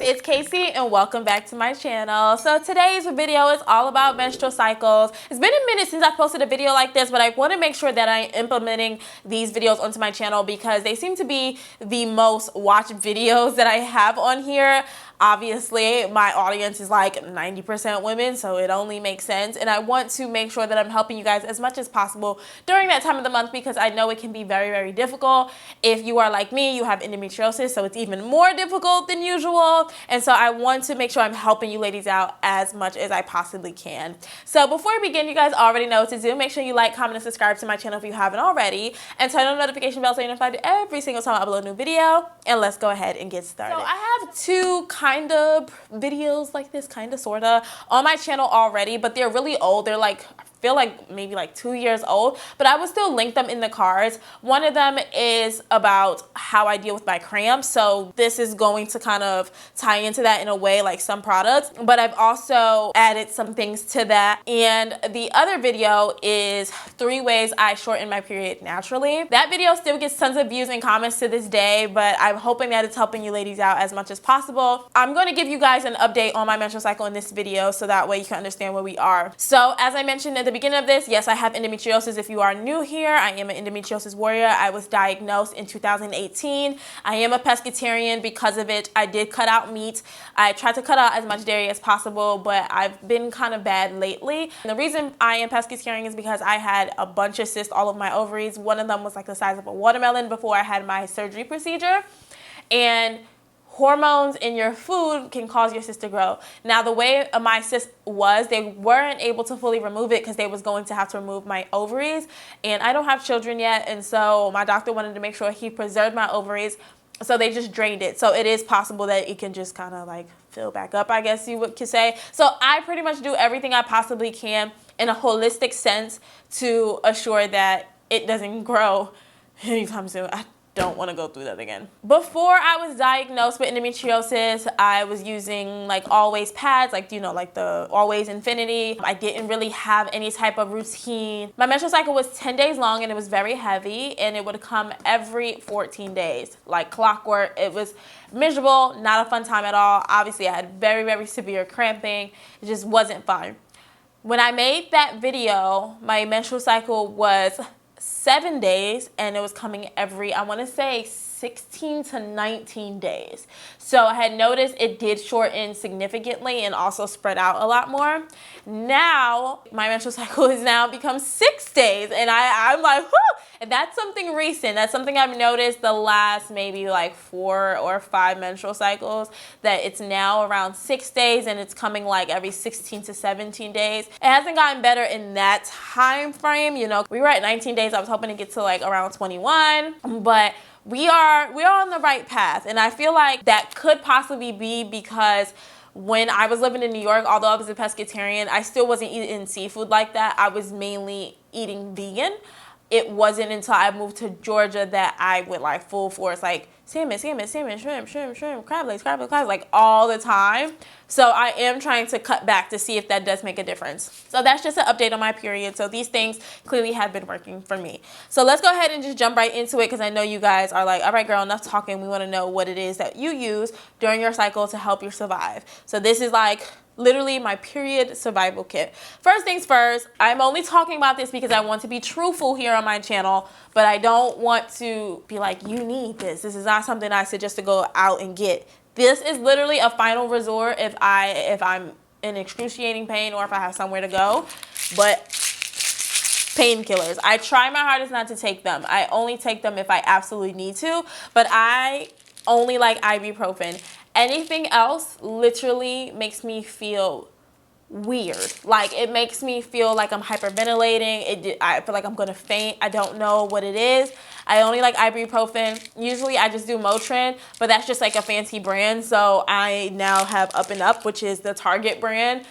it's Casey and welcome back to my channel. So today's video is all about menstrual cycles. It's been a minute since I posted a video like this, but I want to make sure that I'm implementing these videos onto my channel because they seem to be the most watched videos that I have on here. Obviously, my audience is like 90% women, so it only makes sense. And I want to make sure that I'm helping you guys as much as possible during that time of the month because I know it can be very, very difficult. If you are like me, you have endometriosis, so it's even more difficult than usual. And so I want to make sure I'm helping you ladies out as much as I possibly can. So before we begin, you guys already know what to do. Make sure you like, comment, and subscribe to my channel if you haven't already. And turn on the notification bell so you're notified every single time I upload a new video. And let's go ahead and get started. So I have two kind of videos like this, kind of, sort of, on my channel already, but they're really old. They're like, I feel like maybe like 2 years old, but I will still link them in the cards. One of them is about how I deal with my cramps, so this is going to kind of tie into that in a way, like some products, but I've also added some things to that. And the other video is 3 ways I shorten my period naturally. That video still gets tons of views and comments to this day, but I'm hoping that it's helping you ladies out as much as possible. I'm going to give you guys an update on my menstrual cycle in this video so that way you can understand where we are. So as I mentioned at the beginning of this, yes, I have endometriosis. If you are new here, I am an endometriosis warrior. I was diagnosed in 2018. I am a pescatarian because of it. I did cut out meat. I tried to cut out as much dairy as possible, but I've been kind of bad lately. And the reason I am pescatarian is because I had a bunch of cysts all over my ovaries. One of them was like the size of a watermelon before I had my surgery procedure. And hormones in your food can cause your cyst to grow. Now, the way my cyst was, they weren't able to fully remove it because they was going to have to remove my ovaries. And I don't have children yet, and so my doctor wanted to make sure he preserved my ovaries, so they just drained it. So it is possible that it can just kind of like fill back up, I guess you could say. So I pretty much do everything I possibly can in a holistic sense to assure that it doesn't grow anytime soon. I don't want to go through that again. Before I was diagnosed with endometriosis, I was using like Always pads, like, you know, like the Always Infinity. I didn't really have any type of routine. My menstrual cycle was 10 days long and it was very heavy, and it would come every 14 days, like clockwork. It was miserable, not a fun time at all. Obviously, I had very, very severe cramping. It just wasn't fun. When I made that video, my menstrual cycle was 7 days, and it was coming every, I want to say, 16 to 19 days. So I had noticed it did shorten significantly and also spread out a lot more. Now my menstrual cycle has now become 6 days, and I'm like, whoo! And that's something recent. That's something I've noticed the last maybe like 4 or 5 menstrual cycles, that it's now around 6 days, and it's coming like every 16 to 17 days. It hasn't gotten better in that time frame. You know, we were at 19 days. I was hoping to get to like around 21, but we are on the right path. And I feel like that could possibly be because when I was living in New York, although I was a pescatarian, I still wasn't eating seafood like that. I was mainly eating vegan. It wasn't until I moved to Georgia that I went like full force, like salmon, shrimp, crab legs, like all the time. So I am trying to cut back to see if that does make a difference. So that's just an update on my period. So these things clearly have been working for me. So let's go ahead and just jump right into it because I know you guys are like, all right, girl, enough talking. We want to know what it is that you use during your cycle to help you survive. So this is like literally my period survival kit. First things first, I'm only talking about this because I want to be truthful here on my channel, but I don't want to be like, you need this. This is not something I suggest to go out and get. This is literally a final resort if I'm in excruciating pain or if I have somewhere to go. But painkillers, I try my hardest not to take them. I only take them if I absolutely need to, but I only like ibuprofen. Anything else literally makes me feel weird. Like, it makes me feel like I'm hyperventilating. I feel like I'm gonna faint. I don't know what it is. I only like ibuprofen. Usually I just do Motrin, but that's just like a fancy brand. So I now have Up and Up, which is the Target brand.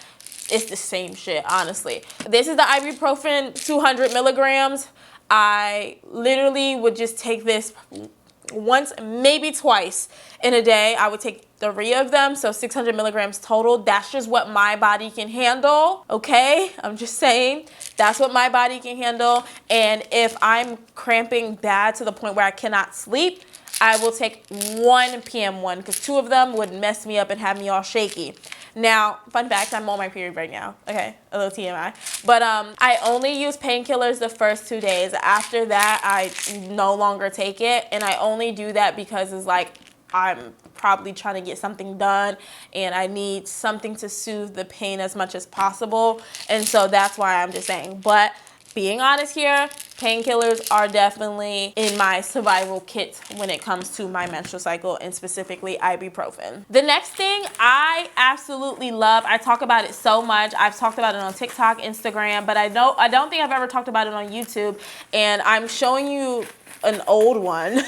It's the same shit, honestly. This is the ibuprofen, 200 milligrams. I literally would just take this once, maybe twice in a day. I would take 3 of them, so 600 milligrams total. That's just what my body can handle, okay? I'm just saying, that's what my body can handle. And if I'm cramping bad to the point where I cannot sleep, I will take 1 p.m. one because 2 of them would mess me up and have me all shaky. Now, fun fact, I'm on my period right now. Okay, a little TMI. But I only use painkillers the first 2 days. After that, I no longer take it. And I only do that because it's like I'm probably trying to get something done and I need something to soothe the pain as much as possible. And so that's why I'm just saying. But being honest here, painkillers are definitely in my survival kit when it comes to my menstrual cycle, and specifically ibuprofen. The next thing I absolutely love, I talk about it so much. I've talked about it on TikTok, Instagram, but I don't think I've ever talked about it on YouTube, and I'm showing you an old one.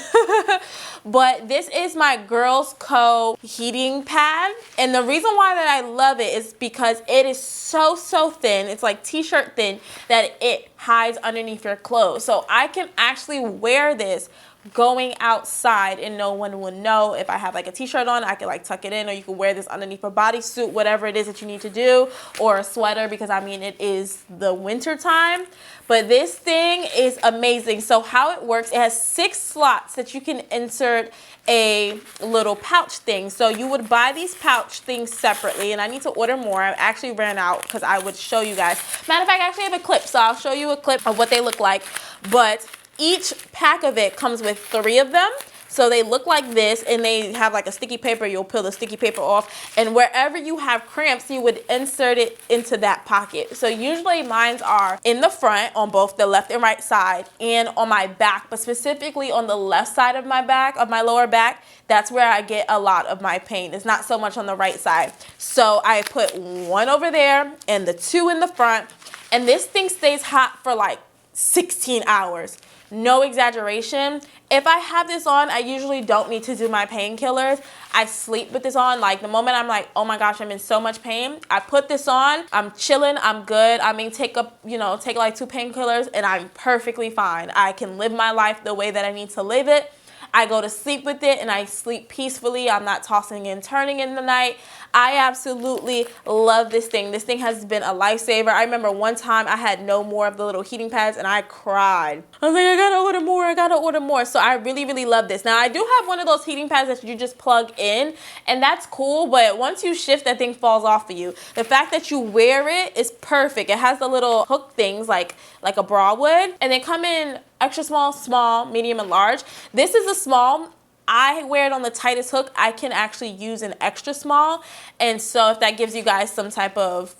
But this is my Girls Co heating pad, and the reason why that I love it is because it is so thin. It's like t-shirt thin that it hides underneath your clothes, so I can actually wear this going outside and no one would know. If I have like a t-shirt on, I can like tuck it in, or you can wear this underneath a bodysuit, whatever it is that you need to do, or a sweater, because I mean it is the winter time. But this thing is amazing. So how it works, it has 6 slots that you can insert a little pouch thing. So you would buy these pouch things separately, and I need to order more. I actually ran out because I would show you guys. Matter of fact, I actually have a clip, so I'll show you a clip of what they look like. But each pack of it comes with 3 of them. So they look like this, and they have like a sticky paper. You'll peel the sticky paper off, and wherever you have cramps, you would insert it into that pocket. So usually mine are in the front on both the left and right side, and on my back, but specifically on the left side of my back, of my lower back. That's where I get a lot of my pain. It's not so much on the right side. So I put 1 over there and the 2 in the front, and this thing stays hot for like 16 hours. No exaggeration. If I have this on, I usually don't need to do my painkillers. I sleep with this on. Like the moment I'm like, oh my gosh, I'm in so much pain, I put this on, I'm chilling, I'm good. I mean, take like 2 painkillers and I'm perfectly fine. I can live my life the way that I need to live it. I go to sleep with it and I sleep peacefully. I'm not tossing and turning in the night. I absolutely love this thing. This thing has been a lifesaver. I remember one time I had no more of the little heating pads and I cried. I was like, I gotta order more, I gotta order more. So I really love this. Now I do have one of those heating pads that you just plug in, and that's cool, but once you shift, that thing falls off of you. The fact that you wear it is perfect. It has the little hook things like a bra would, and they come in extra small, small, medium, and large. This is a small. I wear it on the tightest hook. I can actually use an extra small, and so if that gives you guys some type of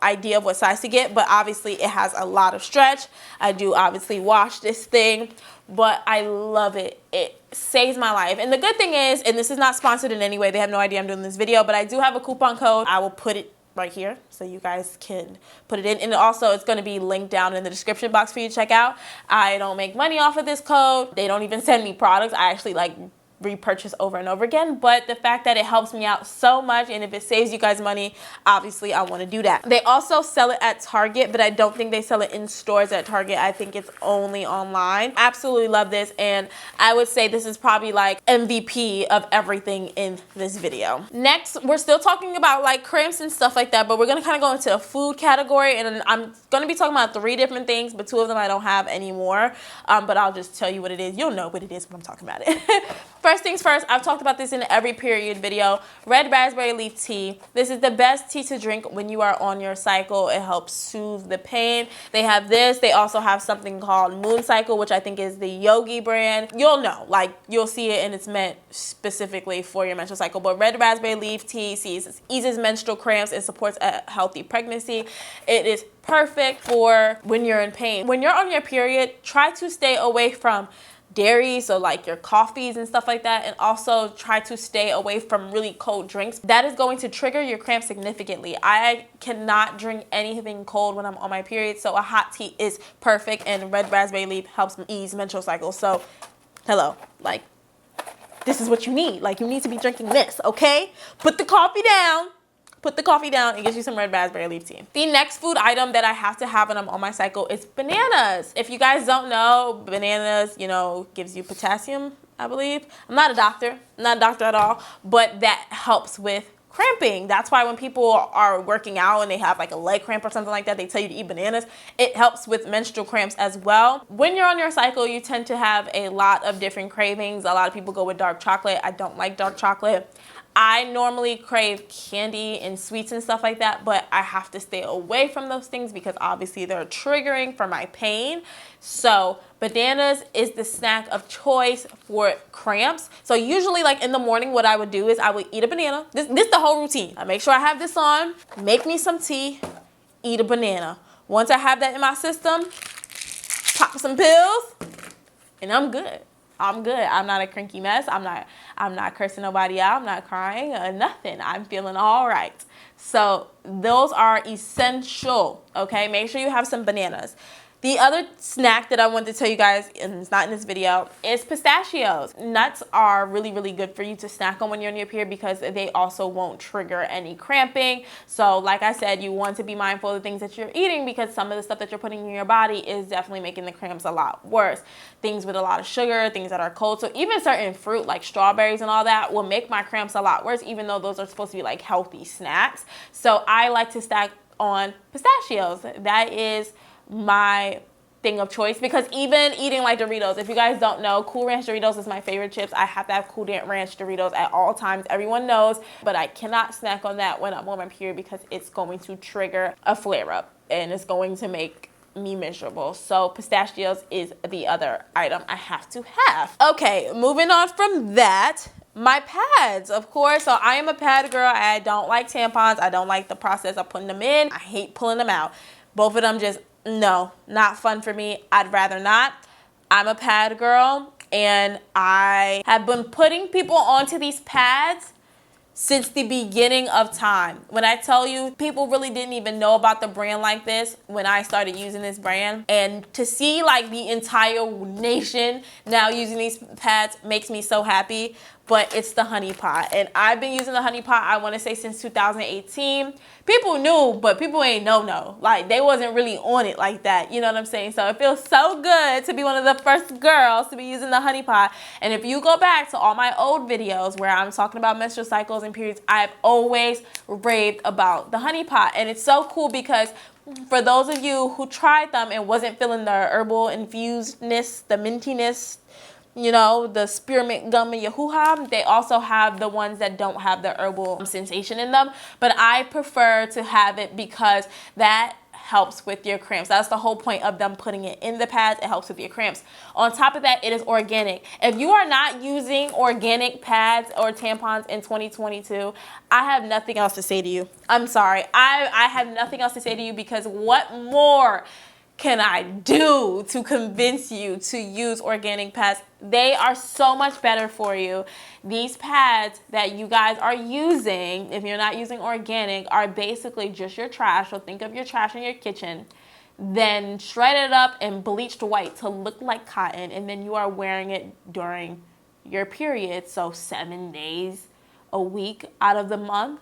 idea of what size to get, but obviously it has a lot of stretch. I do obviously wash this thing, but I love it. It saves my life. And the good thing is, and this is not sponsored in any way, they have no idea I'm doing this video, but I do have a coupon code. I will put it right here so you guys can put it in, and also it's going to be linked down in the description box for you to check out. I don't make money off of this code. They don't even send me products. I actually repurchase over and over again, but the fact that it helps me out so much, and if it saves you guys money, obviously I want to do that. They also sell it at Target, but I don't think they sell it in stores at Target. I think it's only online. Absolutely love this, and I would say this is probably like MVP of everything in this video. Next, we're still talking about like cramps and stuff like that, but we're gonna kind of go into a food category, and I'm gonna be talking about 3 different things, but 2 of them I don't have anymore, but I'll just tell you what it is. You'll know what it is when I'm talking about it. First things first, I've talked about this in every period video. Red raspberry leaf tea. This is the best tea to drink when you are on your cycle. It helps soothe the pain. They have this. They also have something called Moon Cycle, which I think is the Yogi brand. You'll know, like you'll see it, and it's meant specifically for your menstrual cycle. But red raspberry leaf tea eases menstrual cramps and supports a healthy pregnancy. It is perfect for when you're in pain. When you're on your period, try to stay away from dairy, so like your coffees and stuff like that, and also try to stay away from really cold drinks. That is going to trigger your cramps significantly. I cannot drink anything cold when I'm on my period, so a hot tea is perfect, and red raspberry leaf helps ease menstrual cycles. So hello, like this is what you need. Like you need to be drinking this, okay? Put the coffee down. Put the coffee down and get you some red raspberry leaf tea. The next food item that I have to have when I'm on my cycle is bananas. If you guys don't know, bananas, gives you potassium, I believe. I'm not a doctor at all, but that helps with cramping. That's why when people are working out and they have like a leg cramp or something like that, they tell you to eat bananas. It helps with menstrual cramps as well. When you're on your cycle, you tend to have a lot of different cravings. A lot of people go with dark chocolate. I don't like dark chocolate. I normally crave candy and sweets and stuff like that, but I have to stay away from those things because obviously they're triggering for my pain. So bananas is the snack of choice for cramps. So usually like in the morning, what I would do is I would eat a banana. This is the whole routine. I make sure I have this on, make me some tea, eat a banana. Once I have that in my system, pop some pills, and I'm good. I'm good. I'm not a cranky mess. I'm not cursing nobody out. I'm not crying or nothing. I'm feeling all right. So those are essential, okay? Make sure you have some bananas. The other snack that I want to tell you guys, and it's not in this video, is pistachios. Nuts are really, really good for you to snack on when you're on your period because they also won't trigger any cramping. So like I said, you want to be mindful of the things that you're eating because some of the stuff that you're putting in your body is definitely making the cramps a lot worse. Things with a lot of sugar, things that are cold. So even certain fruit like strawberries and all that will make my cramps a lot worse, even though those are supposed to be like healthy snacks. So I like to snack on pistachios. That is my thing of choice because even eating like Doritos, if you guys don't know, Cool Ranch Doritos is my favorite chips. I have to have Cool Ranch Doritos at all times. Everyone knows, but I cannot snack on that when I'm on my period because it's going to trigger a flare up and it's going to make me miserable. So pistachios is the other item I have to have. Okay, moving on from that, my pads, of course. So I am a pad girl. I don't like tampons. I don't like the process of putting them in. I hate pulling them out. Both of them just, no, not fun for me. I'd rather not. I'm a pad girl and I have been putting people onto these pads since the beginning of time. When I tell you, people really didn't even know about the brand like this when I started using this brand. And to see like the entire nation now using these pads makes me so happy. But it's the honey pot. And I've been using the honey pot, I want to say since 2018. People knew, but people ain't know. Like they wasn't really on it like that. You know what I'm saying? So it feels so good to be one of the first girls to be using the honey pot. And if you go back to all my old videos where I'm talking about menstrual cycles and periods, I've always raved about the honey pot. And it's so cool because for those of you who tried them and wasn't feeling the herbal infusedness, the mintiness, you know, the spearmint gum and your hoo-ha, they also have the ones that don't have the herbal sensation in them. But I prefer to have it because that helps with your cramps. That's the whole point of them putting it in the pads. It helps with your cramps. On top of that, it is organic. If you are not using organic pads or tampons in 2022, I have nothing else to say to you. I'm sorry. I have nothing else to say to you because what more can I do to convince you to use organic pads? They are so much better for you. These pads that you guys are using, if you're not using organic, are basically just your trash. So think of your trash in your kitchen, then shred it up and bleached white to look like cotton, and then you are wearing it during your period. So 7 days a week out of the month.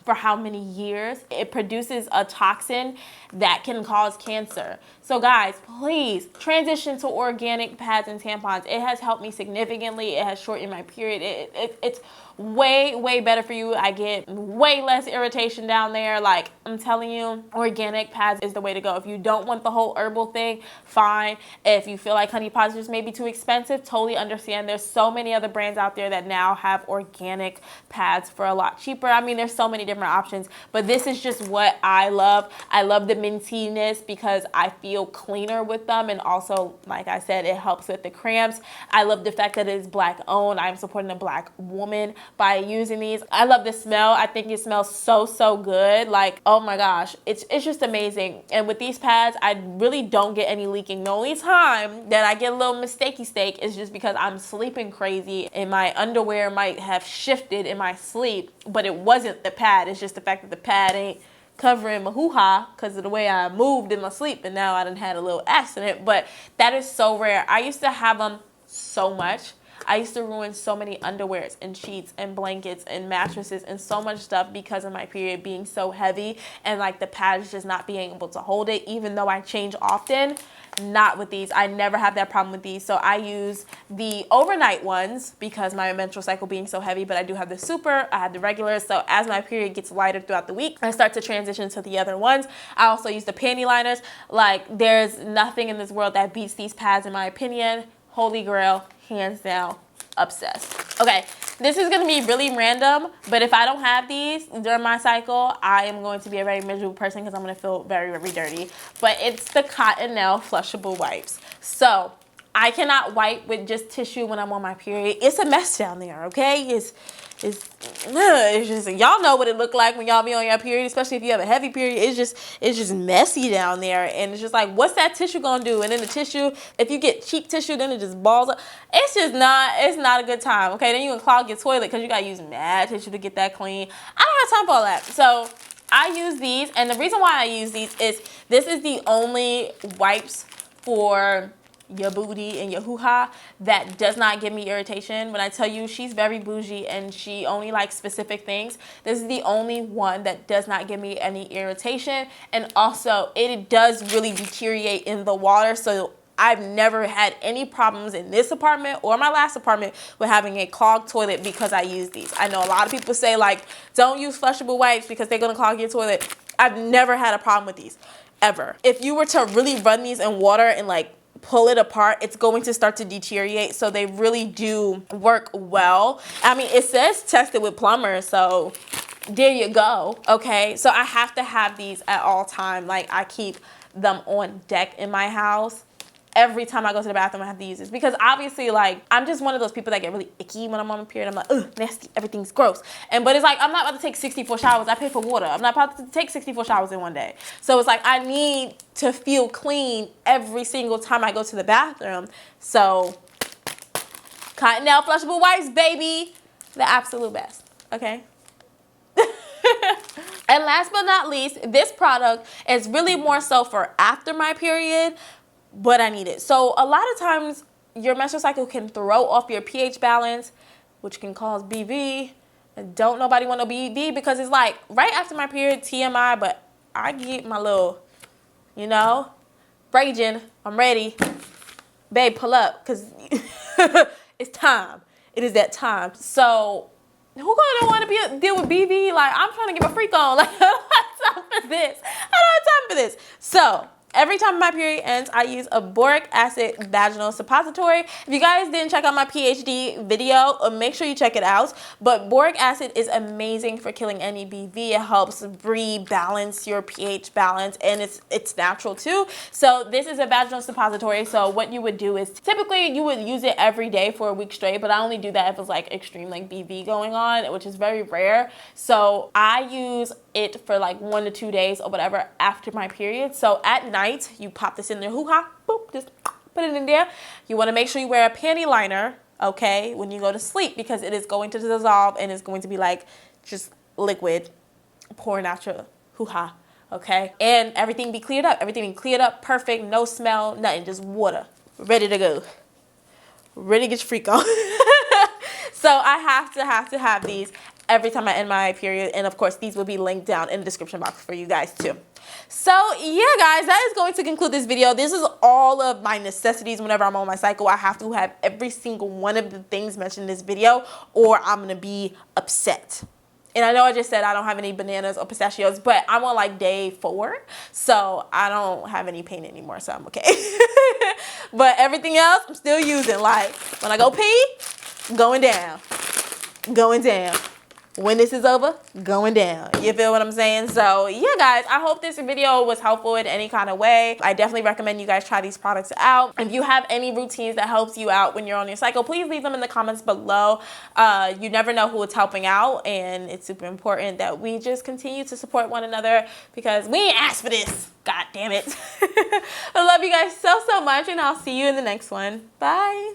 For how many years? It produces a toxin that can cause cancer. So guys, please transition to organic pads and tampons. It has helped me significantly. It has shortened my period. It's way better for you. I get way less irritation down there. Like I'm telling you, organic pads is the way to go. If you don't want the whole herbal thing, fine. If you feel like honey pots just may be too expensive, totally understand. There's so many other brands out there that now have organic pads for a lot cheaper. I mean, there's so many different options, but this is just what I love. I love the mintiness because I feel cleaner with them, and also, like I said, it helps with the cramps. I love the fact that it is Black owned. I'm supporting a Black woman by using these. I love the smell. I think it smells so good. Like, oh my gosh, it's just amazing. And with these pads, I really don't get any leaking. The only time that I get a little mistakey steak is just because I'm sleeping crazy and my underwear might have shifted in my sleep, but it wasn't the pad. It's just the fact that the pad ain't covering my hoo-ha because of the way I moved in my sleep, and now I done had a little accident. But that is so rare. I used to have them so much. I used to ruin so many underwears and sheets and blankets and mattresses and so much stuff because of my period being so heavy and like the pads just not being able to hold it, even though I change often. Not with these. I never have that problem with these. So I use the overnight ones because my menstrual cycle being so heavy, but I do have the super, I have the regular. So as my period gets lighter throughout the week, I start to transition to the other ones. I also use the panty liners. Like, there's nothing in this world that beats these pads in my opinion. Holy grail, hands down, obsessed. Okay, this is gonna be really random, but if I don't have these during my cycle, I am going to be a very miserable person because I'm gonna feel very, very dirty. But it's the Cottonelle flushable wipes. So I cannot wipe with just tissue when I'm on my period. It's a mess down there, okay? It's just, y'all know what it look like when y'all be on your period, especially if you have a heavy period. It's just messy down there, and it's just like, what's that tissue gonna do? And then the tissue, if you get cheap tissue, then it just balls up. It's not a good time, okay? Then you can clog your toilet because you gotta use mad tissue to get that clean. I don't have time for all that. So I use these, and the reason why I use these is this is the only wipes for your booty and your hoo-ha that does not give me irritation. When I tell you she's very bougie and she only likes specific things, this is the only one that does not give me any irritation. And also it does really deteriorate in the water, so I've never had any problems in this apartment or my last apartment with having a clogged toilet because I use these. I know a lot of people say like, don't use flushable wipes because they're gonna clog your toilet. I've never had a problem with these, ever. If you were to really run these in water and like pull it apart, it's going to start to deteriorate. So they really do work well. I mean, it says tested with plumbers, so there you go. Okay, so I have to have these at all time. Like, I keep them on deck in my house. Every time I go to the bathroom, I have to use this because obviously, like, I'm just one of those people that get really icky when I'm on my period. I'm like, ugh, nasty, everything's gross. But it's like, I'm not about to take 64 showers. I pay for water. I'm not about to take 64 showers in one day. So it's like, I need to feel clean every single time I go to the bathroom. So, Cottonelle flushable wipes, baby. The absolute best, okay? And last but not least, this product is really more so for after my period, but I need it. So a lot of times your menstrual cycle can throw off your pH balance, which can cause BV. And don't nobody want no BV because it's like right after my period, TMI, but I get my little, you know, raging. I'm ready. Babe, pull up because it's time. It is that time. So who gonna want to deal with BV? Like, I'm trying to get my freak on. Like, I don't have time for this. I don't have time for this. So every time my period ends, I use a boric acid vaginal suppository. If you guys didn't check out my PhD video, make sure you check it out. But boric acid is amazing for killing any BV. It helps rebalance your pH balance, and it's natural too. So this is a vaginal suppository. So what you would do is typically you would use it every day for a week straight, but I only do that if it's like extreme like BV going on, which is very rare. So I use it for like 1 to 2 days or whatever after my period. So at night, you pop this in there, hoo-ha, boop, just put it in there. You want to make sure you wear a panty liner, okay, when you go to sleep, because it is going to dissolve and it's going to be like just liquid pouring out your hoo-ha, okay? And everything be cleared up. Everything be cleared up, perfect, no smell, nothing, just water, ready to go. Ready to get your freak on. So I have to have these every time I end my period. And of course, these will be linked down in the description box for you guys too. So yeah, guys, that is going to conclude this video. This is all of my necessities whenever I'm on my cycle. I have to have every single one of the things mentioned in this video or I'm going to be upset. And I know I just said I don't have any bananas or pistachios, but I'm on like day 4. So I don't have any pain anymore, so I'm okay. But everything else, I'm still using. Like when I go pee, going down. Going down. When this is over, going down. You feel what I'm saying? So yeah, guys, I hope this video was helpful in any kind of way. I definitely recommend you guys try these products out. If you have any routines that helps you out when you're on your cycle, please leave them in the comments below. You never know who it's helping out, and it's super important that we just continue to support one another because we ain't asked for this. God damn it. I love you guys so much, and I'll see you in the next one. Bye.